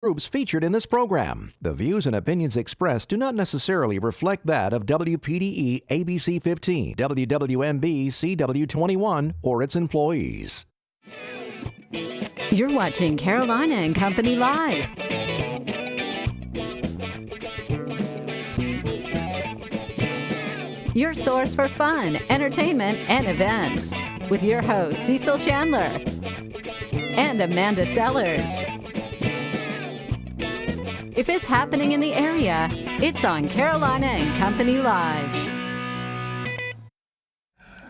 Groups featured in this program. The views and opinions expressed do not necessarily reflect that of WPDE ABC 15, WWMB CW21, or its employees. You're watching Carolina and Company Live. Your source for fun, entertainment, and events. With your hosts, Cecil Chandler and Amanda Sellers. If it's happening in the area, it's on Carolina and Company Live.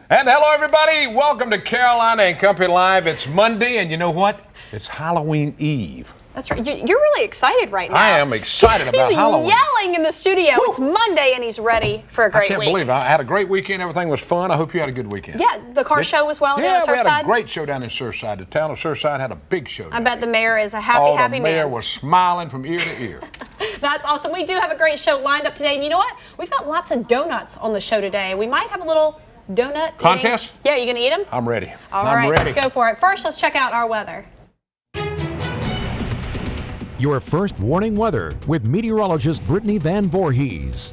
And hello, everybody. Welcome to Carolina and Company Live. It's Monday, and you know what? It's Halloween Eve. That's right. You're really excited right now. I am excited about Halloween. He's yelling in the studio. Woo! It's Monday, and he's ready for a great week. I can't believe it. I had a great weekend. Everything was fun. I hope you had a good weekend. Yeah, the car show was well down in Surfside. Yeah, we had a great show down in Surfside. The town of Surfside had a big show. I bet the mayor is a happy man. The mayor was smiling from ear to ear. That's awesome. We do have a great show lined up today. And you know what? We've got lots of donuts on the show today. We might have a little donut contest? Yeah, you gonna eat them? I'm ready. All right, let's go for it. First, let's check out our weather. Your first warning weather with meteorologist Brittany Van Voorhees.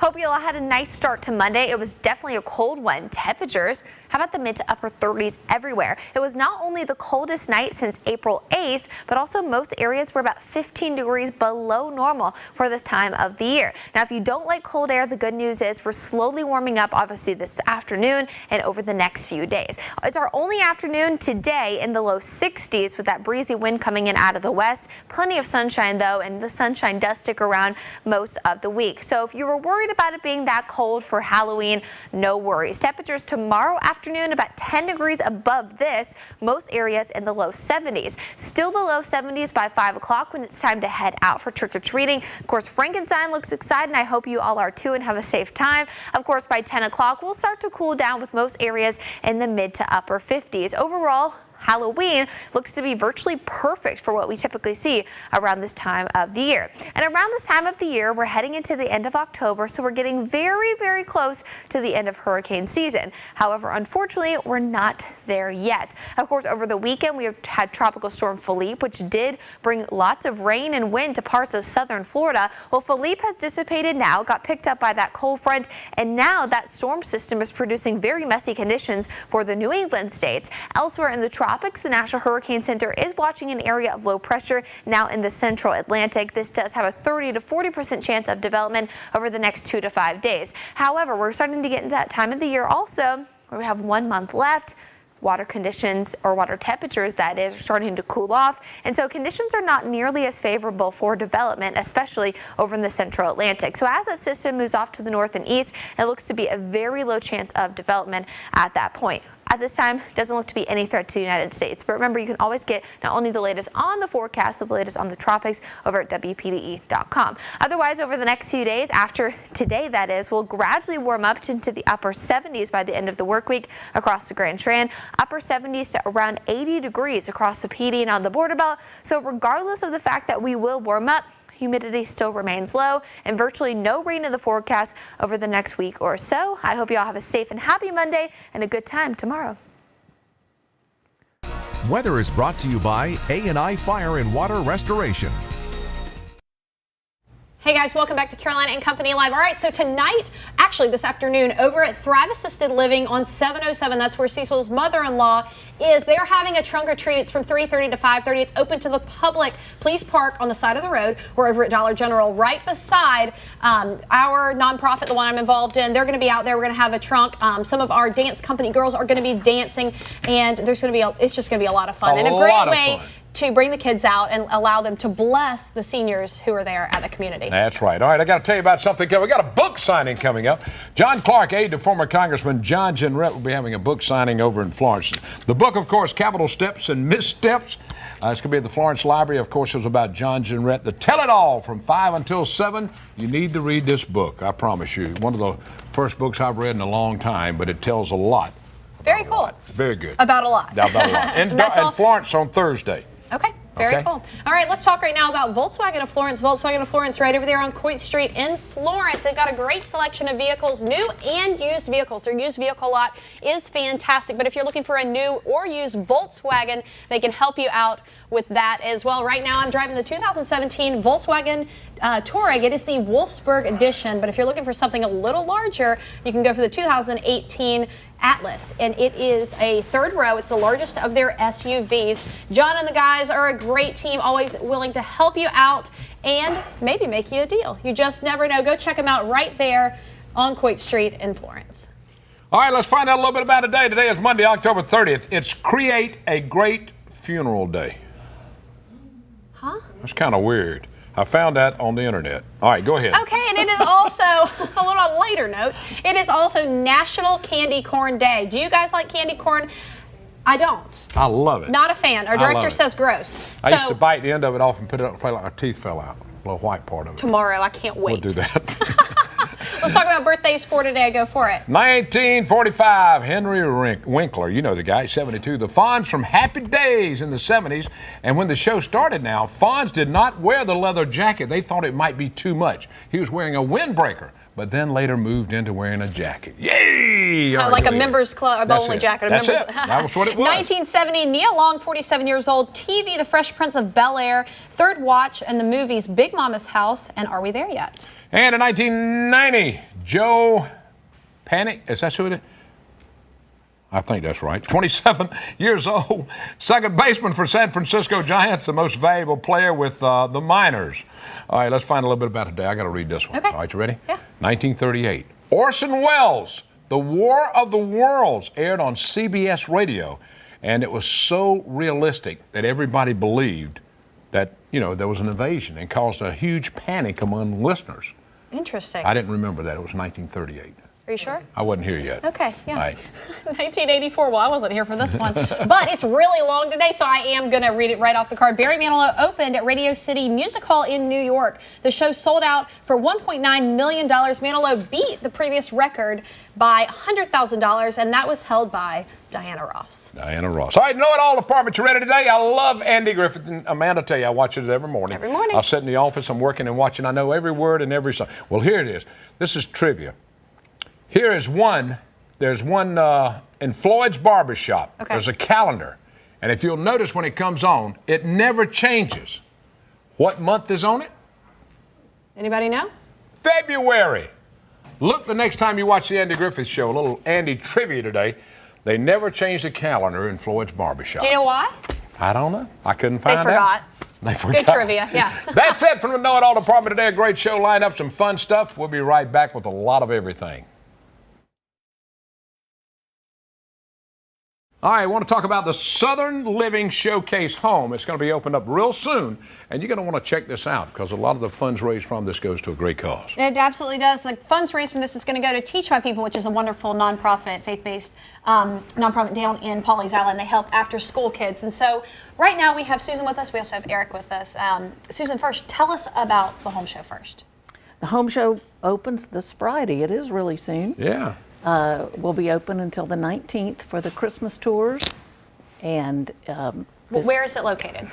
Hope you all had a nice start to Monday. It was definitely a cold one. Temperatures, how about the mid to upper 30s everywhere? It was not only the coldest night since April 8th, but also most areas were about 15 degrees below normal for this time of the year. Now, if you don't like cold air, the good news is we're slowly warming up, obviously, this afternoon and over the next few days. It's our only afternoon today in the low 60s with that breezy wind coming in out of the west. Plenty of sunshine, though, and the sunshine does stick around most of the week. So if you were worried about it being that cold for Halloween, no worries. Temperatures tomorrow afternoon about 10 degrees above this, most areas in the low 70s. Still the low 70s by 5 o'clock when it's time to head out for trick-or-treating. Of course, Frankenstein looks exciting. I hope you all are too and have a safe time. Of course, by 10 o'clock, we'll start to cool down with most areas in the mid to upper 50s. Overall, Halloween looks to be virtually perfect for what we typically see around this time of the year. And around this time of the year, we're heading into the end of October, so we're getting very, very close to the end of hurricane season. However, unfortunately, we're not there yet. Of course, over the weekend, we have had Tropical Storm Philippe, which did bring lots of rain and wind to parts of southern Florida. Well, Philippe has dissipated now, got picked up by that cold front, and now that storm system is producing very messy conditions for the New England states. Elsewhere in the tropics, the National Hurricane Center is watching an area of low pressure now in the central Atlantic. This does have a 30 to 40% chance of development over the next 2 to 5 days. However, we're starting to get into that time of the year also where we have 1 month left. Water conditions, or water temperatures that is, are starting to cool off, and so conditions are not nearly as favorable for development, especially over in the central Atlantic. So as that system moves off to the north and east, it looks to be a very low chance of development at that point. At this time, it doesn't look to be any threat to the United States. But remember, you can always get not only the latest on the forecast, but the latest on the tropics over at WPDE.com. Otherwise, over the next few days, after today, that is, we'll gradually warm up into the upper 70s by the end of the work week across the Grand Strand, upper 70s to around 80 degrees across the PD and on the border belt. So regardless of the fact that we will warm up, humidity still remains low and virtually no rain in the forecast over the next week or so. I hope you all have a safe and happy Monday and a good time tomorrow. Weather is brought to you by A&I Fire and Water Restoration. Hey guys, welcome back to Carolina and Company Live. All right, so tonight, actually this afternoon, over at Thrive Assisted Living on 707, that's where Cecil's mother-in-law is. They're having a trunk or treat. It's from 3:30 to 5:30. It's open to the public. Please park on the side of the road. We're over at Dollar General, right beside our nonprofit, the one I'm involved in. They're going to be out there. We're going to have a trunk. Some of our dance company girls are going to be dancing, and there's going to be it's just going to be a lot of fun and a great way to bring the kids out and allow them to bless the seniors who are there at the community. That's right. All right, I got to tell you about something. We got a book signing coming up. John Clark, aide to former Congressman John Jenrette, will be having a book signing over in Florence. The book, of course, Capital Steps and Missteps. It's going to be at the Florence Library. Of course, it was about John Jenrette. The Tell It All from 5 until 7. You need to read this book, I promise you. One of the first books I've read in a long time, but it tells a lot. Very cool. Very good. About a lot. About a lot. In Florence on Thursday. Okay. Very Okay. cool. All right, let's talk right now about Volkswagen of Florence. Volkswagen of Florence, right over there on Coit Street in Florence. They've got a great selection of vehicles, new and used vehicles. Their used vehicle lot is fantastic, but if you're looking for a new or used Volkswagen, they can help you out with that as well. Right now, I'm driving the 2017 Volkswagen Touareg. It is the Wolfsburg edition, but if you're looking for something a little larger, you can go for the 2018 Atlas, and it is a third row. It's the largest of their SUVs. John and the guys are a great team, always willing to help you out and maybe make you a deal. You just never know. Go check them out right there on Coit Street in Florence. All right, let's find out a little bit about today. Today is Monday, October 30th. It's Create a Great Funeral Day. Huh? That's kind of weird. I found that on the internet. All right, go ahead. Okay, and it is also, a little later note, it is also National Candy Corn Day. Do you guys like candy corn? I don't. I love it. Not a fan. Our director love it. says gross. I used to bite the end of it off and put it up, play like my teeth fell out. A little white part of it. Tomorrow, I can't wait. We'll do that. Let's talk about birthdays for today. Go for it. 1945, Henry Winkler, you know the guy, 72. The Fonz from Happy Days in the 70s. And when the show started now, Fonz did not wear the leather jacket. They thought it might be too much. He was wearing a windbreaker, but then later moved into wearing a jacket. Yay! All right, Like go a ahead. members club, a That's bowling it. jacket. That's it. That was what it was. 1970, Nia Long, 47 years old. TV, The Fresh Prince of Bel-Air. Third Watch, and the movies Big Mama's House and Are We There Yet? And in 1990, Joe Panic, is that who it is? I think that's right. 27 years old, second baseman for San Francisco Giants, the most valuable player with the Miners. All right, let's find a little bit about today. I got to read this one. Okay. All right, you ready? Yeah. 1938. Orson Welles, The War of the Worlds, aired on CBS Radio, and it was so realistic that everybody believed that, you know, there was an invasion and caused a huge panic among listeners. Interesting. I didn't remember that. It was 1938. Are you sure? I wasn't here yet. Okay, yeah. All right. 1984. Well, I wasn't here for this one. But it's really long today, so I am going to read it right off the card. Barry Manilow opened at Radio City Music Hall in New York. The show sold out for $1.9 million. Manilow beat the previous record by $100,000, and that was held by Diana Ross. Diana Ross. All right, Know It All department, you ready today? I love Andy Griffith. And Amanda tell you, I watch it every morning. Every morning. I'll sit in the office, I'm working and watching. I know every word and every song. Well, here it is. This is trivia. Here is one. There's one in Floyd's Barbershop. Okay. There's a calendar. And if you'll notice when it comes on, it never changes. What month is on it? Anybody know? February. Look the next time you watch the Andy Griffith Show, a little Andy trivia today. They never change the calendar in Floyd's Barbershop. Do you know why? I don't know. I couldn't find out. forgot. They forgot. Good trivia, yeah. That's it from the Know It All department today. A great show lined up, some fun stuff. We'll be right back with a lot of everything. All right, I want to talk about the Southern Living Showcase Home. It's going to be opened up real soon, and you're going to want to check this out because a lot of the funds raised from this goes to a great cause. It absolutely does. The funds raised from this is going to go to Teach My People, which is a wonderful nonprofit, faith-based nonprofit down in Pawleys Island. They help after-school kids. And so right now we have Susan with us. We also have Eric with us. Susan, first, tell us about the home show first. The home show opens this Friday. It is really soon. Yeah. We'll be open until the 19th for the Christmas tours. And Where is it located?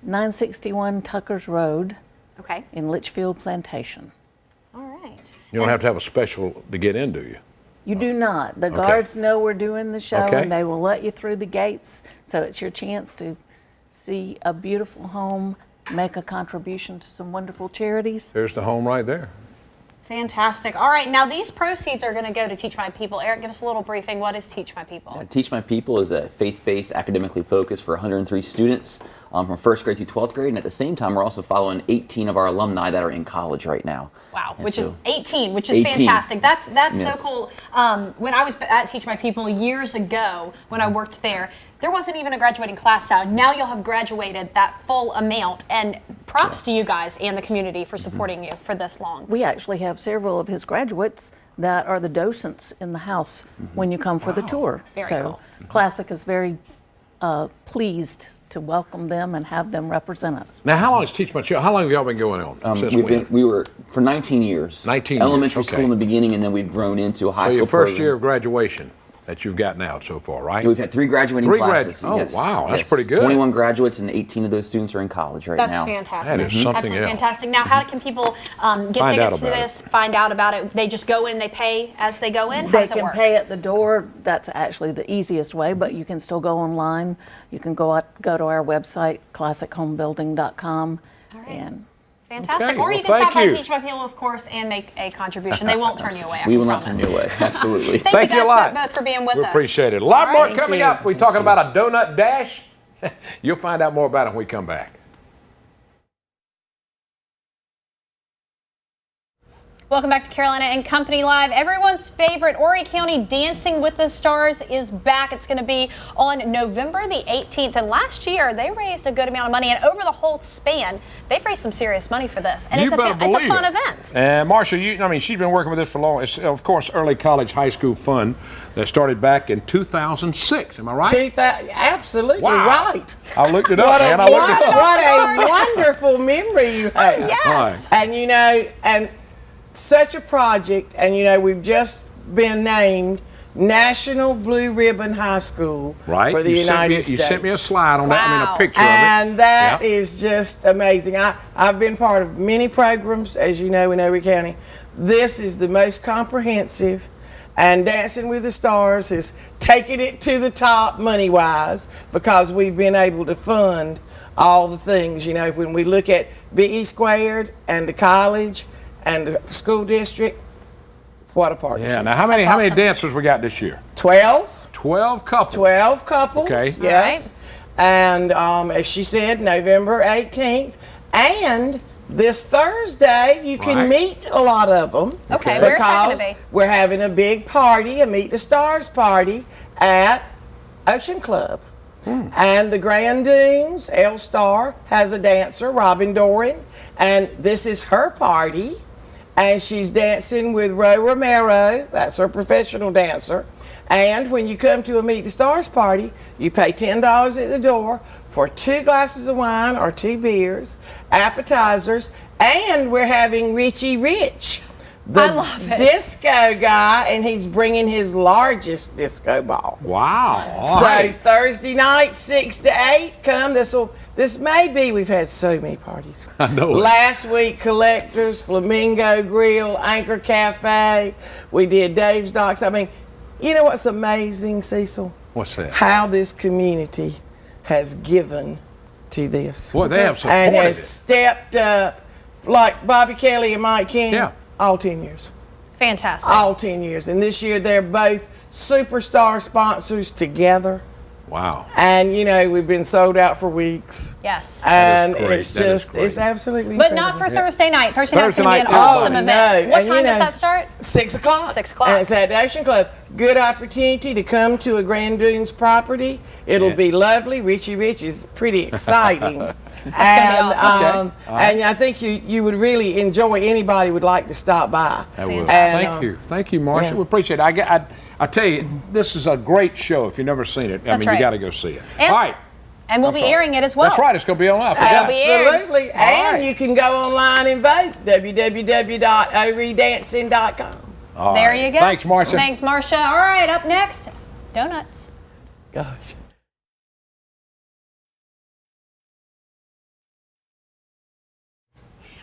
961 Tuckers Road Okay. in Litchfield Plantation. All right. You don't have to have a special to get in, do you? You do not. The guards know we're doing the show, Okay. and they will let you through the gates. So it's your chance to see a beautiful home, make a contribution to some wonderful charities. There's the home right there. Fantastic. All right. Now these proceeds are going to go to Teach My People. Eric, give us a little briefing. What is Teach My People? Teach My People is a faith-based, academically focused for 103 students from 1st grade through 12th grade. And at the same time, we're also following 18 of our alumni that are in college right now. Wow, And which is so- 18, which is 18. fantastic. That's Yes. so cool. When I was at Teach My People years ago, when I worked there wasn't even a graduating class out. Now you'll have graduated that full amount. And props to you guys and the community for supporting you for this long. We actually have several of his graduates that are the docents in the house when you come for the tour. Very so cool. Classic is very pleased to welcome them and have them represent us. Now, how long is Teach My Children? How long have y'all been going on? Since when? We were for 19 years. 19 years, Elementary okay. school in the beginning, and then we've grown into a high So school your first program. year of graduation. that you've gotten out so far, right? We've had 3 graduating classes. Oh, yes. wow, that's Yes. pretty good. 21 graduates, and 18 of those students are in college right That's now. fantastic. That is something Absolutely else. fantastic. Now, how can people get Find out tickets to about this? Find out about it. They just go in, they pay as they go in. How They does it can work? pay at the door. That's actually the easiest way, but you can still go online. You can go to our website, classichomebuilding.com. All right. And Fantastic. Okay, Or you well, can stop by thank you. Teach by People, of course, and make a contribution. They won't turn you away. We I will not promise. turn you away. Absolutely. Thank you you a guys lot. both for being with We us. appreciate it. A lot All more right. coming Thank up. We're talking about a donut dash. You'll find out more about it when we come back. Welcome back to Carolina and Company Live. Everyone's favorite Horry County Dancing with the Stars is back. It's going to be on November the 18th. And last year, they raised a good amount of money. And over the whole span, they've raised some serious money for this. And You it's better a fun believe it. event. And Marsha, she's been working with this for long. It's, of course, early college, high school fun that started back in 2006. Am I right? Absolutely Wow. right. I looked it up, man. I looked it up. What a wonderful memory you have. Yes. Right. And and such a project, and we've just been named National Blue Ribbon High School Right. for the You United You States. sent me a slide on that. I mean, Wow. a picture And of it. that Yeah. is just amazing. I've been part of many programs, as you know, in Horry County. This is the most comprehensive, and Dancing with the Stars is taking it to the top money-wise because we've been able to fund all the things. When we look at BE Squared and the college and the school district, what a partnership. Yeah. Now, how many awesome. dancers we got this year? 12. 12 couples. 12 couples, Okay. yes. And as she said, November 18th. And this Thursday, you can Right. meet a lot of them. Okay, where's that Because gonna be? we're having a big party, a Meet the Stars party at Ocean Club. And the Grand Dunes, El Star, has a dancer, Robin Doran, and this is her party. And she's dancing with Ro Romero, that's her professional dancer. And when you come to a Meet the Stars party, you pay $10 at the door for 2 glasses of wine or 2 beers, appetizers, and we're having Richie Rich, the I love it. disco guy, and he's bringing his largest disco ball. Wow. All So right. Thursday night, 6 to 8, come. This may be, we've had so many parties. I know it. Last week, Collectors, Flamingo Grill, Anchor Cafe. We did Dave's Docks. I mean, you know what's amazing, Cecil? What's that? How this community has given to this. Boy, they have And supported has it. stepped up, like Bobby Kelly and Mike King, Yeah. all 10 years. Fantastic. All 10 years. And this year, they're both superstar sponsors together. Wow. And we've been sold out for weeks. Yes. And great. it's That is just, great. it's absolutely But not incredible. for Thursday night. Thursday night's going to be an Thursday night, awesome oh, event. no. What And time does that start? 6 o'clock. 6 o'clock. And it's at the Ocean Club. Good opportunity to come to a Grand Dunes property. It'll Yeah. be lovely. Richie Rich is pretty exciting. gonna be and awesome. and I think you would really enjoy. Anybody would like to stop by. I will. And, Thank you, Marsha. yeah. We appreciate it. I tell you, this is a great show. If you've never seen it, That's you right. got to go see it. And- All right. And we'll be sorry. airing it as well. That's right. It's going to be on us. It'll be aired. Absolutely. All And right. you can go online and vote. www.oredancing.com. All There right. you go. Thanks, Marsha. Thanks, Marsha. All right, up next, donuts. Gosh.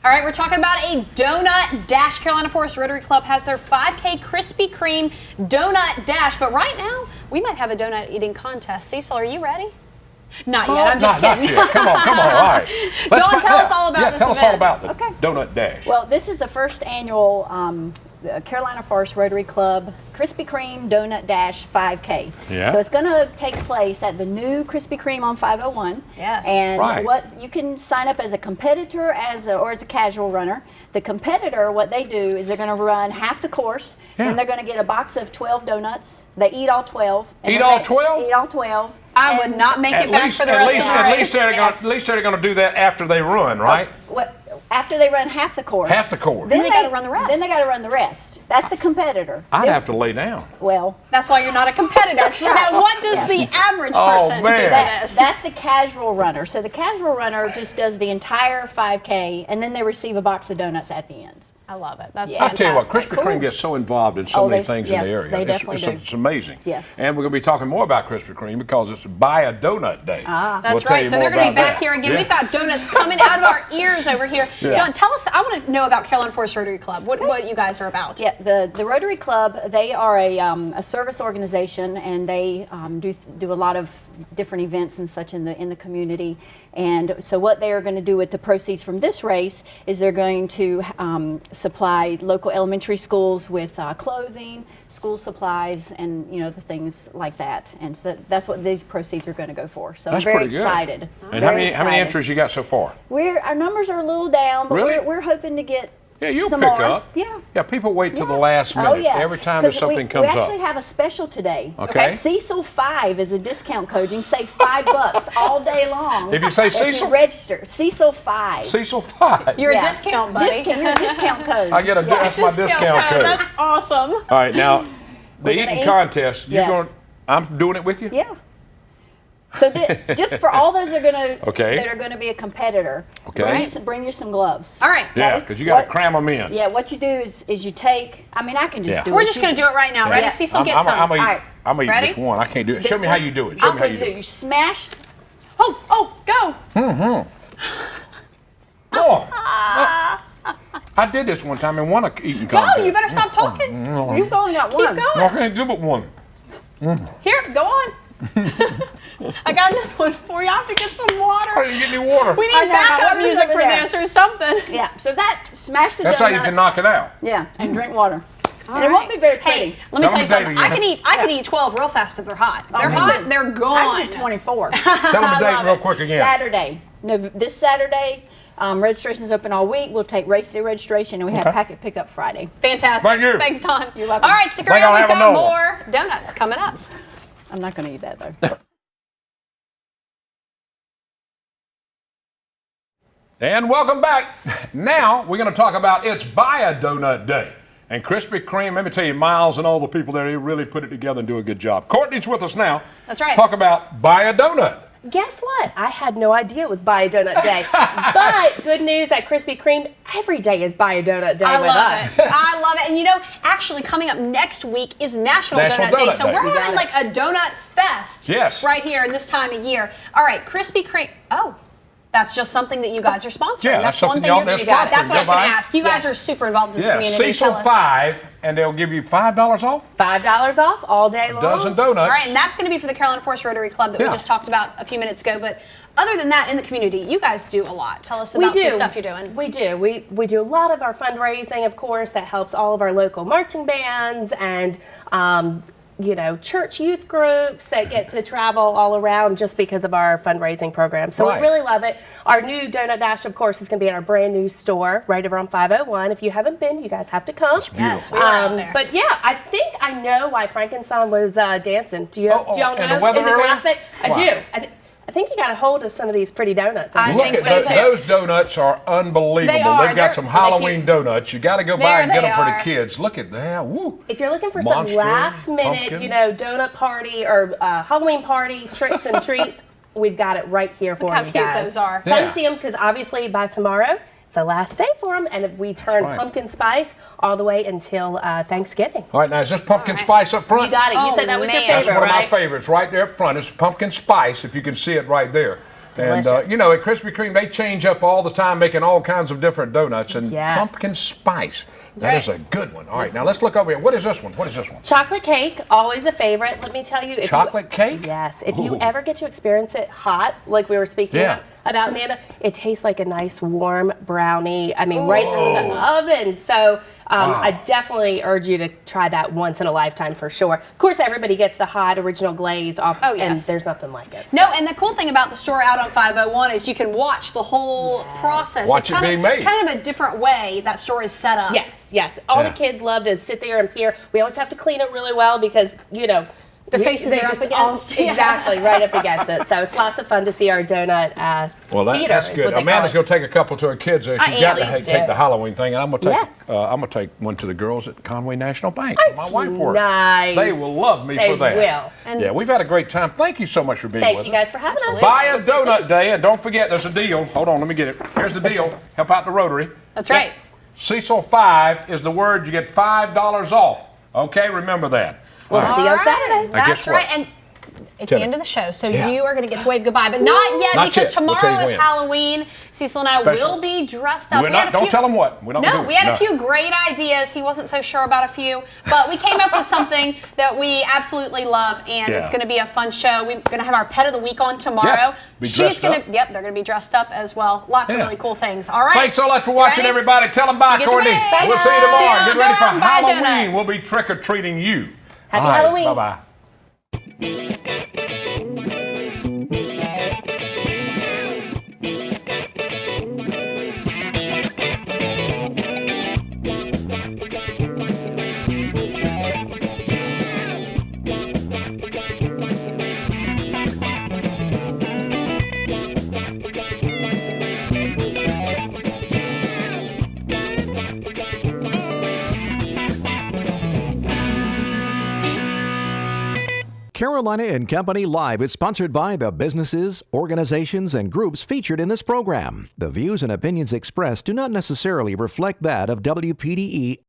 All right, we're talking about a donut dash. Carolina Forest Rotary Club has their 5K Krispy Kreme donut dash. But right now, we might have a donut eating contest. Cecil, are you ready? Not yet. I'm just Not kidding. yet. Come on. All right. Dawn, tell us all about this tell us all event. about the Okay. Donut Dash. Well, this is the first annual Carolina Forest Rotary Club Krispy Kreme Donut Dash 5K. Yeah. So it's going to take place at the new Krispy Kreme on 501. Yes. And Right. what you can sign up as a competitor or as a casual runner. The competitor, what they do is they're going to run half the course, Yeah. and they're going to get a box of 12 donuts. They eat all 12. and Eat then all they 12? Eat all 12. I would And not make it back for the at rest least, of the at race. least they're Yes. gonna, at least they're going to do that after they run, right? After they run half the course. Half the course. Then they gotta run the rest. Then they got to run the rest. That's the competitor. I'd have to lay down. Well, That's why you're not a competitor. That's right. Now, what does Yes. the average Oh, person do man. for this? that's the casual runner. So the casual runner just does the entire 5K, and then they receive a box of donuts at the end. I love it. That's I tell you what, fantastic. Krispy Kreme gets so involved in so many they- things in the yes, area. they It's- definitely it's, do. it's amazing. Yes. And we're going to be talking more about Krispy Kreme because it's Buy a Donut Day. That's We'll tell right. you So more they're going to be about back that. here again. Yeah. We've got donuts coming out of our ears over here. Yeah. John, tell us. I want to know about Carolina Forest Rotary Club. What you guys are about? Yeah, the Rotary Club, they are a service organization, and they do a lot of different events and such in the community. And so what they are going to do with the proceeds from this race is they're going to supply local elementary schools with clothing, school supplies, and the things like that. And so that's what these proceeds are going to go for. So That's I'm very pretty good. excited. And Very how many excited. entries you got so far? Our numbers are a little down, but Really? we're hoping to get Yeah, you'll some pick more. up. Yeah. Yeah, people wait till the last minute. Oh, yeah. Every time there's 'Cause something comes we actually up. have a special today. Okay. Cecil 5 is a discount code. You can save $5 all day long. If you say Cecil? you register. Cecil 5. Cecil 5. You're Yeah. a discount, buddy. Your discount code. I get that's my discount code. That's awesome. All right, now the We're gonna eating eat. contest. You're Yes. going. I'm doing it with you. Yeah. So just for all those that are going to be a competitor, Okay. bring you some gloves. All right. Yeah, Okay. because you got to What- cram them in. Yeah, what you do is you take, I can just Yeah. do it. We're just going to do it right now. Ready? Yeah. Cecil, get some. I'm gonna All right. eat Ready? just one. I can't do it. Show me how you do it. Show me how you do You it. smash. Oh, go. Oh. I did this one time in one eating contest. Go. You better stop talking. You've only got Keep one. I going. can't do but one. Here, go on. I got another one for you. I have to get some I water. didn't get any water. We I need know, my backup water's music over for there. this or something. Yeah, so smash the That's how you donuts. can knock it out. Yeah, and drink water. All And it won't right. be very pretty. Hey, let me Tell tell you them the date something. again. I can eat 12 real fast if they're hot. They're me hot, too. they're I gone. can do 24. Tell them the date real quick again. Saturday. No, this Saturday, registration's open all week. We'll take race day registration, and we have Okay. packet pickup Friday. Fantastic. Thank you. Thanks, Don. You're welcome. All right, stick Think around. I'll We've have got another one. more donuts coming up. I'm not going to eat that, though. And welcome back. Now we're going to talk about It's Buy a Donut Day. And Krispy Kreme, let me tell you, Miles and all the people there, they really put it together and do a good job. Courtney's with us now. That's right. Talk about Buy a Donut. Guess what? I had no idea it was Buy a Donut Day. But good news at Krispy Kreme, every day is Buy a Donut Day I with love us. it. I love it. And actually coming up next week is National National Donut Day. Donut So Day. we're You got having it. like a donut fest Yes. right here in this time of year. All right, Krispy Kreme. Oh, that's just something that you guys are sponsoring. Yeah, that's something one y'all thing they're you got. sponsoring. That's what I was going to Goodbye. ask. You guys are super involved in the Yeah, community. Cecil Tell us. 5, and they'll give you $5 off. $5 off all day long. Dozen donuts. All right, and that's going to be for the Carolina Forest Rotary Club that we Yeah. just talked about a few minutes ago. But other than that, in the community, you guys do a lot. Tell us about some stuff you're doing. We do. We do a lot of our fundraising, of course, that helps all of our local marching bands and church youth groups that get to travel all around just because of our fundraising program. So Right. we really love it. Our new Donut Dash, of course, is going to be in our brand new store right over on 501. If you haven't been, you guys have to come. Yes, we are out there. But yeah, I think I know why Frankenstein was dancing. Do y'all know? in the weather in the earlier? graphic? I Wow. do. I think you got a hold of some of these pretty donuts. I Look think at so, too. those donuts are unbelievable. They are. They've got They're some really Halloween cute. donuts. You got to go by There and get they them for the are. kids. Look at that. Woo. If you're looking for Monster, some last minute, pumpkins. donut party or Halloween party tricks and treats, we've got it right here for how you cute guys. those are. Come Yeah. see them because obviously by tomorrow it's the last day for them, and we turn right. pumpkin spice all the way until Thanksgiving. All right, now is this pumpkin All right. spice up front? You got it. You Oh, said that was your man. That's favorite, one of right? my favorites right there up front. It's pumpkin spice, if you can see it right there. Delicious. And, at Krispy Kreme, they change up all the time, making all kinds of different donuts. And Yes. pumpkin spice, that right. is a good one. All right, now let's look over here. What is this one? What is this one? Chocolate cake, always a favorite. Let me tell you. If Chocolate cake? Yes. If you Ooh. ever get to experience it hot, like we were speaking Yeah. about, Amanda, it tastes like a nice warm brownie. I mean, right out of the oven. So I definitely urge you to try that once in a lifetime for sure. Of course, everybody gets the hot original glaze off, Oh, and yes. there's nothing like it. No, and the cool thing about the store out on 501 is you can watch the whole process. Watch It's it being made. Kind of a different way that store is set up. Yes. All Yeah. the kids love to sit there and peer. We always have to clean it really well because, Their faces they're are up just against. Yeah. Exactly, right up against it. So it's lots of fun to see our donut Well, theater. that's is good. what they Amanda's call going to take a couple to her kids there. I She's got to always take do. the Halloween thing, and I'm going to take Yes. I'm going to take one to the girls at Conway National Bank. Aren't My wife you works. nice? They will love me They for that. will. And- yeah, we've had a great time. Thank you so much for being Thank with you us. guys for having us. Buy a Donut Day, and don't forget, there's a deal. Hold on, let me get it. Here's the deal. Help out the Rotary. That's right. Cecil 5 is the word. You get $5 off. Okay, remember that. We'll All right. see you on All Saturday. Now, That's guess what? right. And it's Tell the me. end of the show, so Yeah. you are going to get to wave goodbye, but not yet Not because yet. We'll tell you tomorrow is when. Halloween. Cecil and I Special. will be dressed up. We're We had not, a don't few- tell them what. We don't No, do we had no. a few great ideas. He wasn't so sure about a few, but we came up with something that we absolutely love, and Yeah. it's going to be a fun show. We're going to have our pet of the week on tomorrow. Yes, be dressed going up. to, yep, they're going to be dressed up as well. Lots of Yeah. really cool things. All right. Thanks so much for watching, Ready? everybody. Tell them bye, You get to Courtney. wave. Bye, We'll see you guys. tomorrow. See Get you ready for on. Bye, Halloween. Donut. We'll be trick-or-treating you. Happy All right, Halloween. Bye-bye. Carolina and Company Live is sponsored by the businesses, organizations, and groups featured in this program. The views and opinions expressed do not necessarily reflect that of WPDE